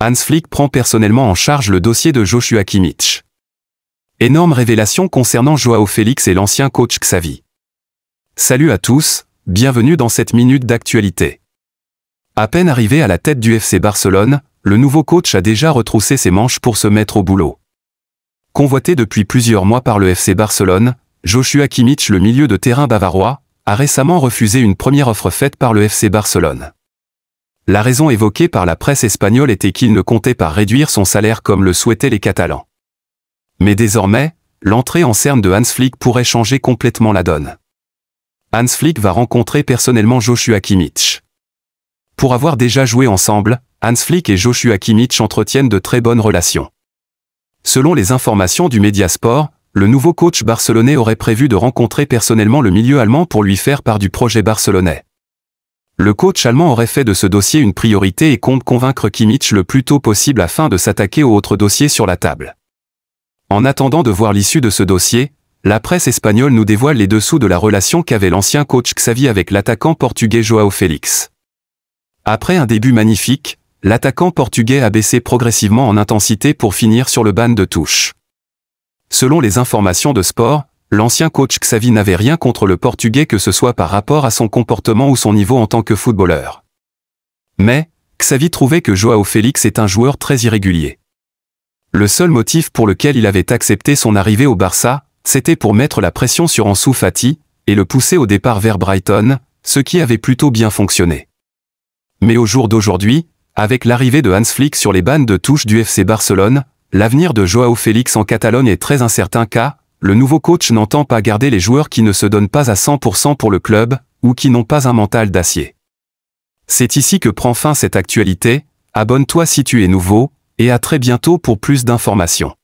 Hans Flick prend personnellement en charge le dossier de Joshua Kimmich. Énorme révélation concernant Joao Félix et l'ancien coach Xavi. Salut à tous, bienvenue dans cette minute d'actualité. À peine arrivé à la tête du FC Barcelone, le nouveau coach a déjà retroussé ses manches pour se mettre au boulot. Convoité depuis plusieurs mois par le FC Barcelone, Joshua Kimmich, le milieu de terrain bavarois, a récemment refusé une première offre faite par le FC Barcelone. La raison évoquée par la presse espagnole était qu'il ne comptait pas réduire son salaire comme le souhaitaient les Catalans. Mais désormais, l'entrée en scène de Hans Flick pourrait changer complètement la donne. Hans Flick va rencontrer personnellement Joshua Kimmich. Pour avoir déjà joué ensemble, Hans Flick et Joshua Kimmich entretiennent de très bonnes relations. Selon les informations du Mediasport, le nouveau coach barcelonais aurait prévu de rencontrer personnellement le milieu allemand pour lui faire part du projet barcelonais. Le coach allemand aurait fait de ce dossier une priorité et compte convaincre Kimmich le plus tôt possible afin de s'attaquer aux autres dossiers sur la table. En attendant de voir l'issue de ce dossier, la presse espagnole nous dévoile les dessous de la relation qu'avait l'ancien coach Xavi avec l'attaquant portugais Joao Félix. Après un début magnifique, l'attaquant portugais a baissé progressivement en intensité pour finir sur le banc de touche. Selon les informations de Sport, l'ancien coach Xavi n'avait rien contre le Portugais, que ce soit par rapport à son comportement ou son niveau en tant que footballeur. Mais, Xavi trouvait que Joao Félix est un joueur très irrégulier. Le seul motif pour lequel il avait accepté son arrivée au Barça, c'était pour mettre la pression sur Ansu Fati, et le pousser au départ vers Brighton, ce qui avait plutôt bien fonctionné. Mais au jour d'aujourd'hui, avec l'arrivée de Hans Flick sur les bancs de touche du FC Barcelone, l'avenir de Joao Félix en Catalogne est très incertain car le nouveau coach n'entend pas garder les joueurs qui ne se donnent pas à 100% pour le club, ou qui n'ont pas un mental d'acier. C'est ici que prend fin cette actualité, abonne-toi si tu es nouveau, et à très bientôt pour plus d'informations.